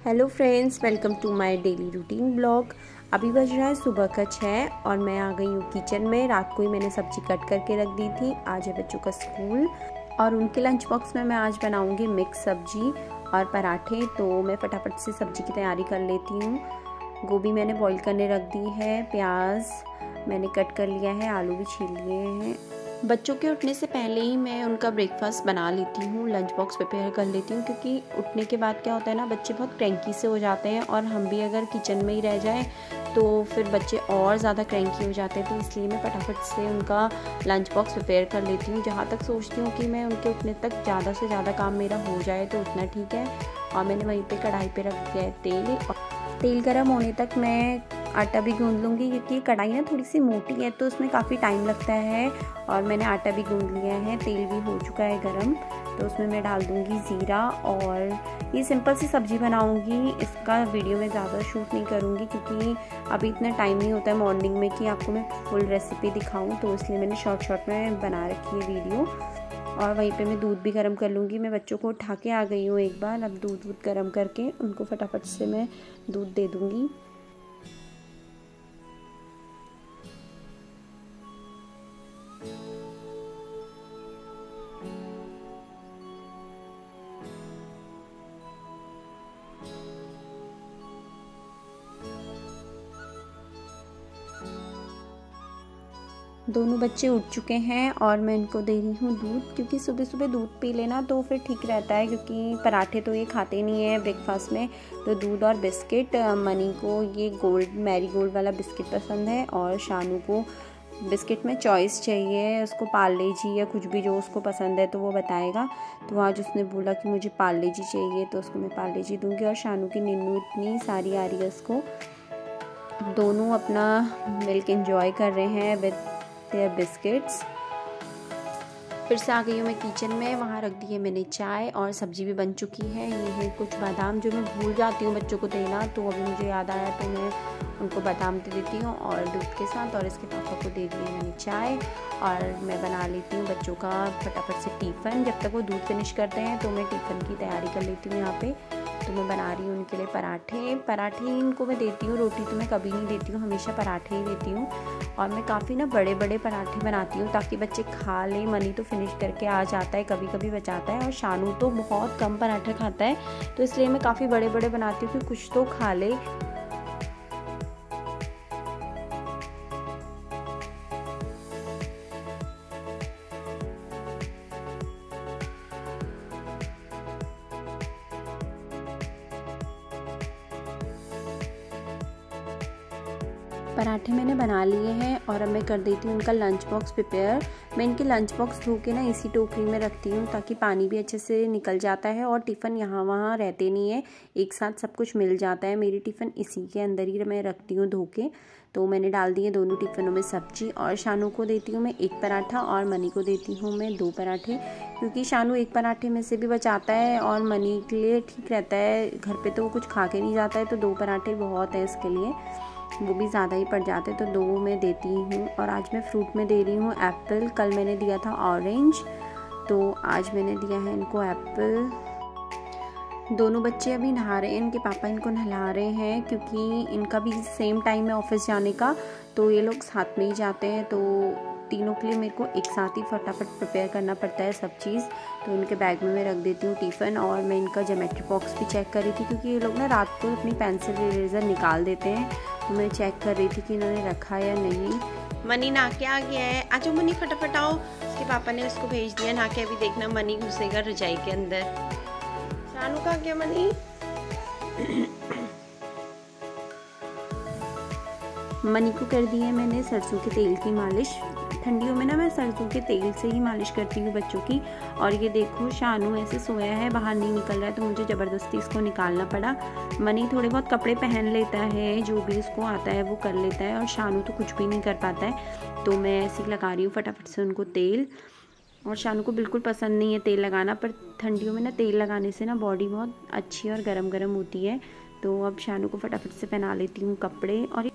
Hello friends, welcome to my daily routine blog. अभी बज रहा है सुबह का 6 और मैं आ गई हूँ किचन में। रात को ही मैंने सब्जी कट करके रख दी थी। आज है बच्चों का स्कूल और उनके लंच बॉक्स में मैं आज बनाऊँगी मिक्स सब्जी और पराठे। तो मैं फटाफट से सब्जी की तैयारी कर लेती हूँ। गोभी मैंने बॉईल करने रख दी है, प्याज मैंने कट कर लिया है, आलू भी छील लिए हैं। बच्चों के उठने से पहले ही मैं उनका ब्रेकफास्ट बना लेती हूँ, लंच बॉक्स प्रिपेयर कर लेती हूँ, क्योंकि उठने के बाद क्या होता है ना, बच्चे बहुत क्रैंकी से हो जाते हैं और हम भी अगर किचन में ही रह जाएं तो फिर बच्चे और ज़्यादा क्रैंकी हो जाते हैं। तो इसलिए मैं फटाफट से उनका लंच बॉक्स प्रिपेयर कर लेती हूँ। जहाँ तक सोचती हूँ कि मैं उनके उठने तक ज़्यादा से ज़्यादा काम मेरा हो जाए तो उतना ठीक है। और मैंने वहीं पर कढ़ाई पर रख दिया है तेल, और तेल गर्म होने तक मैं आटा भी गूंद लूँगी, क्योंकि कढ़ाई ना थोड़ी सी मोटी है तो उसमें काफ़ी टाइम लगता है। और मैंने आटा भी गूंद लिया है, तेल भी हो चुका है गरम। तो उसमें मैं डाल दूँगी ज़ीरा। और ये सिंपल सी सब्ज़ी बनाऊँगी, इसका वीडियो मैं ज़्यादा शूट नहीं करूँगी क्योंकि अभी इतना टाइम नहीं होता है मॉर्निंग में कि आपको मैं फुल रेसिपी दिखाऊँ। तो इसलिए मैंने शॉर्ट में बना रखी है वीडियो। और वहीं पे मैं दूध भी गर्म कर लूँगी। मैं बच्चों को उठा के आ गई हूँ एक बार, अब दूध गर्म करके उनको फटाफट से मैं दूध दे दूँगी। दोनों बच्चे उठ चुके हैं और मैं इनको दे रही हूँ दूध, क्योंकि सुबह सुबह दूध पी लेना तो फिर ठीक रहता है, क्योंकि पराठे तो ये खाते नहीं है ब्रेकफास्ट में। तो दूध और बिस्किट, मनी को ये मैरी गोल्ड वाला बिस्किट पसंद है और शानू को बिस्किट में चॉइस चाहिए, उसको पार्ले जी या कुछ भी जो उसको पसंद है तो वो बताएगा। तो आज उसने बोला कि मुझे पार्ले जी चाहिए, तो उसको मैं पार्ले जी दूँगी। और शानू की नींद इतनी सारी आ रही है उसको। दोनों अपना मिल्क एंजॉय कर रहे हैं विद देयर बिस्किट्स। फिर से आ गई हूँ मैं किचन में। वहाँ रख दी है मैंने चाय और सब्जी भी बन चुकी है। ये है कुछ बादाम जो मैं भूल जाती हूँ बच्चों को देना, तो अभी मुझे याद आया तो मैं उनको बादाम दे देती हूँ और दूध के साथ। और इसके पापा को दे दी है मैंने चाय और मैं बना लेती हूँ बच्चों का फटाफट से टिफ़िन। जब तक वो दूध फिनिश करते हैं तो मैं टिफ़िन की तैयारी कर लेती हूँ यहाँ पे। तो मैं बना रही हूँ उनके लिए पराठे इनको मैं देती हूँ, रोटी तो मैं कभी नहीं देती हूँ, हमेशा पराठे ही देती हूँ। और मैं काफ़ी ना बड़े बड़े पराठे बनाती हूँ ताकि बच्चे खा लें। मनी तो फिनिश करके आ जाता है, कभी कभी बचाता है, और शानू तो बहुत कम पराठे खाता है, तो इसलिए मैं काफ़ी बड़े बड़े बनाती हूँ कि कुछ तो खा ले। पराठे मैंने बना लिए हैं और अब मैं कर देती हूँ उनका लंच बॉक्स प्रिपेयर। मैं इनके लंच बॉक्स धो के ना इसी टोकरी में रखती हूँ ताकि पानी भी अच्छे से निकल जाता है और टिफ़िन यहाँ वहाँ रहते नहीं है, एक साथ सब कुछ मिल जाता है। मेरी टिफ़िन इसी के अंदर ही मैं रखती हूँ धो के। तो मैंने डाल दी है दोनों टिफ़िनों में सब्जी, और शानू को देती हूँ मैं एक पराठा और मनी को देती हूँ मैं 2 पराठे, क्योंकि शानू एक पराठे में से भी बचाता है और मनी के लिए ठीक रहता है। घर पे तो वो कुछ खा के नहीं जाता है, तो 2 पराठे बहुत है इसके लिए, वो भी ज़्यादा ही पड़ जाते, तो 2 मैं देती हूँ। और आज मैं फ्रूट में दे रही हूँ एप्पल। कल मैंने दिया था ऑरेंज, तो आज मैंने दिया है इनको एप्पल। दोनों बच्चे अभी नहा रहे हैं, इनके पापा इनको नहला रहे हैं, क्योंकि इनका भी सेम टाइम है ऑफिस जाने का, तो ये लोग साथ में ही जाते हैं। तो तीनों के लिए मेरे को एक साथ ही फटाफट प्रिपेयर करना पड़ता है सब चीज़। तो इनके बैग में मैं रख देती हूँ टिफ़िन। और मैं इनका ज्योमेट्री बॉक्स भी चेक कर रही थी, क्योंकि ये लोग ना रात को अपनी पेंसिल इरेज़र निकाल देते हैं, तो मैं चेक कर रही थी कि इन्होंने रखा या नहीं। मनी नहा के आ गया है, आ जाओ मनी फटाफट आओ। उसके पापा ने उसको भेज दिया नहा के। अभी देखना मनी घुसेगा रजाई के अंदर। शानू कहाँ गया मनी? मनी को कर दी है मैंने सरसों के तेल की मालिश। ठंडियों में ना मैं सरसों के तेल से ही मालिश करती हूँ बच्चों की। और ये देखो शानू ऐसे सोया है, बाहर नहीं निकल रहा है, तो मुझे ज़बरदस्ती इसको निकालना पड़ा। मनी थोड़े बहुत कपड़े पहन लेता है, जो भी उसको आता है वो कर लेता है, और शानू तो कुछ भी नहीं कर पाता है। तो मैं ऐसे ही लगा रही हूँ फटाफट से उनको तेल। और शानू को बिल्कुल पसंद नहीं है तेल लगाना, पर ठंडियों में ना तेल लगाने से ना बॉडी बहुत अच्छी और गर्म गर्म होती है। तो अब शानू को फटाफट से पहना लेती हूँ कपड़े। और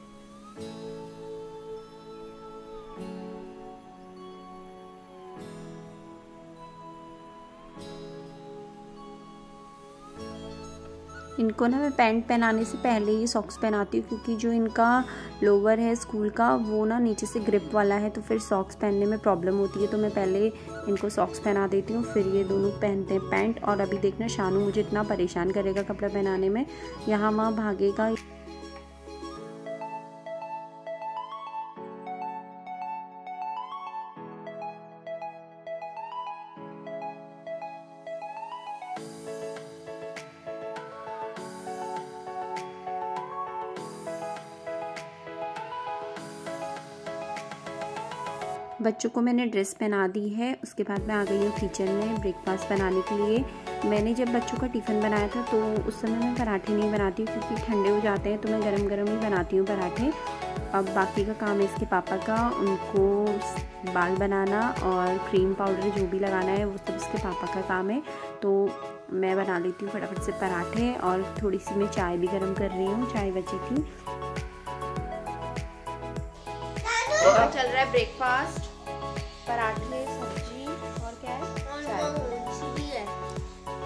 इनको ना मैं पैंट पहनाने से पहले ही सॉक्स पहनाती हूँ, क्योंकि जो इनका लोवर है स्कूल का वो ना नीचे से ग्रिप वाला है, तो फिर सॉक्स पहनने में प्रॉब्लम होती है। तो मैं पहले इनको सॉक्स पहना देती हूँ, फिर ये दोनों पहनते हैं पैंट। और अभी देखना शानू मुझे इतना परेशान करेगा कपड़ा पहनाने में, यहाँ वहाँ भागेगा। बच्चों को मैंने ड्रेस पहना दी है। उसके बाद मैं आ गई हूँ किचन में ब्रेकफास्ट बनाने के लिए। मैंने जब बच्चों का टिफ़िन बनाया था तो उस समय मैं पराठे नहीं बनाती हूँ, क्योंकि ठंडे हो जाते हैं, तो मैं गरम गरम ही बनाती हूँ पराठे। अब बाकी का काम है इसके पापा का, उनको बाल बनाना और क्रीम पाउडर जो भी लगाना है वो सब इसके पापा का काम है। तो मैं बना लेती हूँ फटाफट से पराठे, और थोड़ी सी मैं चाय भी गर्म कर रही हूँ, चाय बच्चे की। चल रहा है ब्रेकफास्ट, पराठे, सब्जी और क्या है,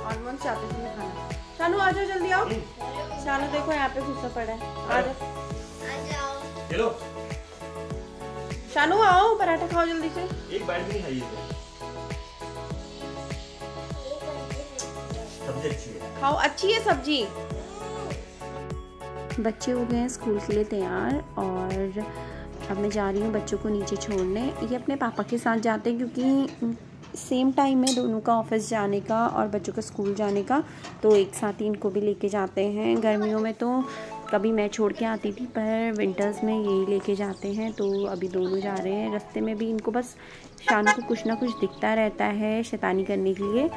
ऑलमोस्ट चाहते थे खाना। शानू आ जाओ, जल्दी आओ। शानू देखो यहाँ पे घुसा पड़ा है, आ जाओ। हेलो शानू आओ, पराठा खाओ जल्दी से। एक बाइट भी नहीं खाई है। सब्जी अच्छी है, खाओ, अच्छी है सब्जी। बच्चे हो गए हैं स्कूल के लिए तैयार, और अब मैं जा रही हूँ बच्चों को नीचे छोड़ने। ये अपने पापा के साथ जाते हैं, क्योंकि सेम टाइम है दोनों का, ऑफिस जाने का और बच्चों का स्कूल जाने का, तो एक साथ ही इनको भी लेके जाते हैं। गर्मियों में तो कभी मैं छोड़ के आती थी, पर विंटर्स में यही लेके जाते हैं। तो अभी दोनों जा रहे हैं। रास्ते में भी इनको बस शाम को कुछ ना कुछ दिखता रहता है शैतानी करने के लिए।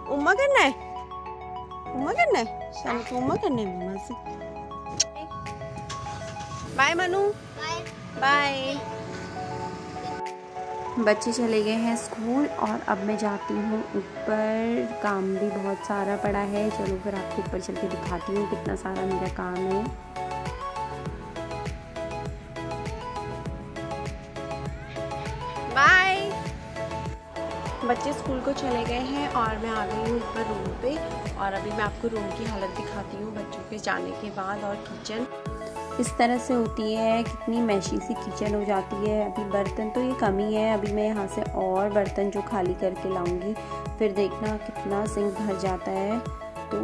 उम्मा करना है, उम्मा करना है, शाम को उम्मा करना है मम्मा से। Bye Manu, bye. बच्चे चले गए हैं स्कूल, और अब मैं जाती हूँ ऊपर। काम भी बहुत सारा पड़ा है, चलो फिर आपको ऊपर चल के दिखाती हूँ कितना सारा मेरा काम है। बाय। बच्चे स्कूल को चले गए हैं और मैं आ गई हूँ ऊपर रूम पे, और अभी मैं आपको रूम की हालत दिखाती हूँ बच्चों के जाने के बाद। और किचन इस तरह से होती है, कितनी मैशी सी किचन हो जाती है। अभी बर्तन तो ये कम ही है, अभी मैं यहाँ से और बर्तन जो खाली करके लाऊंगी, फिर देखना कितना सिंक भर जाता है। तो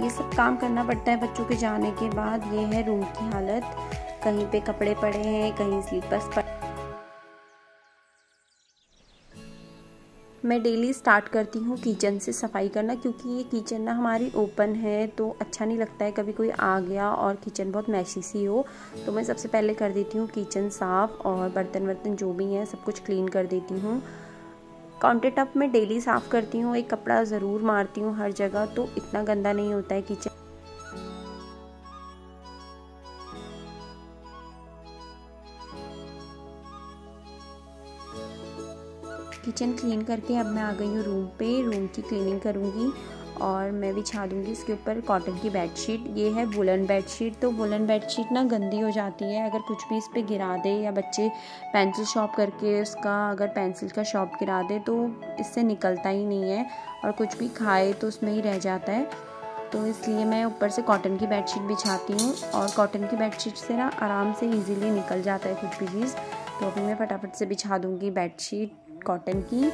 ये सब काम करना पड़ता है बच्चों के जाने के बाद। ये है रूम की हालत, कहीं पे कपड़े पड़े हैं, कहीं स्लीपर्स पड़े। मैं डेली स्टार्ट करती हूँ किचन से सफाई करना, क्योंकि ये किचन ना हमारी ओपन है, तो अच्छा नहीं लगता है कभी कोई आ गया और किचन बहुत मैशी सी हो। तो मैं सबसे पहले कर देती हूँ किचन साफ़, और बर्तन वर्तन जो भी हैं सब कुछ क्लीन कर देती हूँ। काउंटर टॉप में डेली साफ़ करती हूँ, एक कपड़ा ज़रूर मारती हूँ हर जगह, तो इतना गंदा नहीं होता है किचन। किचन क्लीन करके अब मैं आ गई हूँ रूम पे। रूम की क्लीनिंग करूँगी, और मैं बिछा दूँगी इसके ऊपर कॉटन की बेडशीट। ये है वुलन बेडशीट। तो वुलन बेडशीट ना गंदी हो जाती है, अगर कुछ भी इस पर गिरा दे, या बच्चे पेंसिल शॉर्प करके उसका अगर पेंसिल का शॉर्प गिरा दे तो इससे निकलता ही नहीं है, और कुछ भी खाए तो उसमें ही रह जाता है। तो इसलिए मैं ऊपर से कॉटन की बेडशीट बिछाती हूँ, और कॉटन की बेडशीट से ना आराम से ईज़िली निकल जाता है कुछ भी चीज़। तो अभी मैं फटाफट से बिछा दूँगी बेडशीट कॉटन की।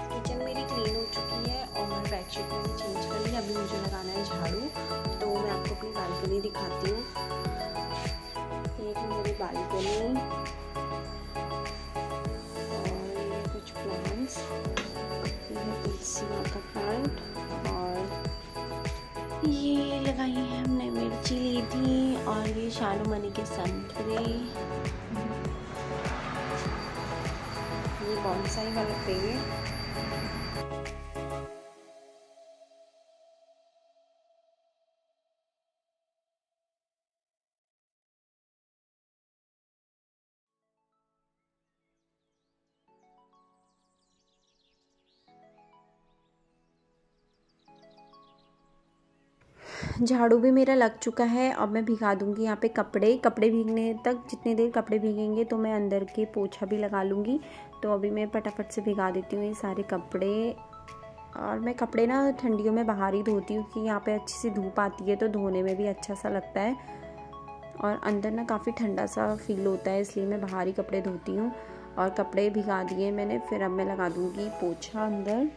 किचन मेरी क्लीन हो चुकी है, और बेडशीट मैंने चेंज कर ली। अभी मुझे लगाना है झाड़ू, तो मैं आपको अपनी बालकनी दिखाती हूँ। ये है मेरी बालकनी, और ये कुछ प्लांट्स, ये है तुलसी माँ का प्लांट, और ये लगाई है हमने मिर्ची ली थी, और ये शालू मनी के संतरे, ये बॉन्साई वाला पेड़। झाड़ू भी मेरा लग चुका है। अब मैं भिगा दूंगी यहाँ पे कपड़े भीगने तक। जितनी देर कपड़े भीगेंगे तो मैं अंदर के पोछा भी लगा लूँगी। तो अभी मैं फटाफट से भिगा देती हूँ ये सारे कपड़े। और मैं कपड़े ना ठंडियों में बाहर ही धोती हूँ क्योंकि यहाँ पे अच्छी सी धूप आती है तो धोने में भी अच्छा सा लगता है। और अंदर ना काफ़ी ठंडा सा फील होता है, इसलिए मैं बाहर ही कपड़े धोती हूँ। और कपड़े भिगा दिए मैंने, फिर अब मैं लगा दूँगी पोछा अंदर।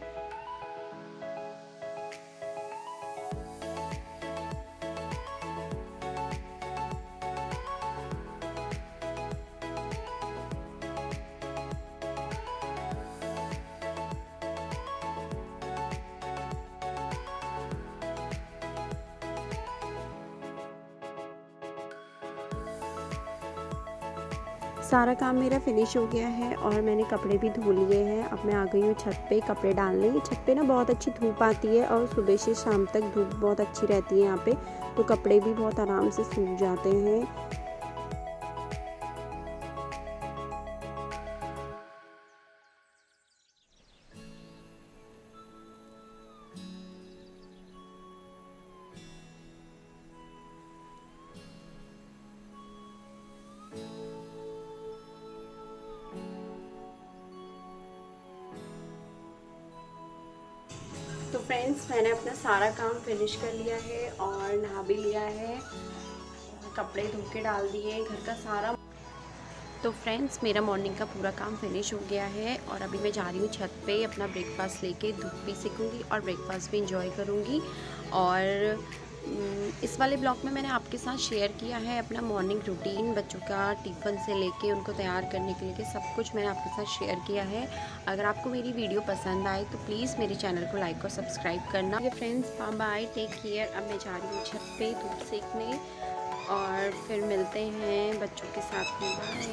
सारा काम मेरा फिनिश हो गया है और मैंने कपड़े भी धो लिए हैं। अब मैं आ गई हूँ छत पे कपड़े डालने। छत पे ना बहुत अच्छी धूप आती है और सुबह से शाम तक धूप बहुत अच्छी रहती है यहाँ पे, तो कपड़े भी बहुत आराम से सूख जाते हैं। तो फ्रेंड्स, मैंने अपना सारा काम फिनिश कर लिया है और नहा भी लिया है, कपड़े धो के डाल दिए, घर का सारा। तो फ्रेंड्स, मेरा मॉर्निंग का पूरा काम फिनिश हो गया है और अभी मैं जा रही हूँ छत पे अपना ब्रेकफास्ट लेके। धूप भी सेकूँगी और ब्रेकफास्ट भी इंजॉय करूँगी। और इस वाले ब्लॉग में मैंने आपके साथ शेयर किया है अपना मॉर्निंग रूटीन, बच्चों का टिफ़िन से लेके उनको तैयार करने के लिए सब कुछ मैंने आपके साथ शेयर किया है। अगर आपको मेरी वीडियो पसंद आए तो प्लीज़ मेरे चैनल को लाइक और सब्सक्राइब करना। ये फ्रेंड्स, बाय, टेक केयर। अब मैं जा रही हूँ छत पे धूप सेकने और फिर मिलते हैं बच्चों के साथ में। बाय।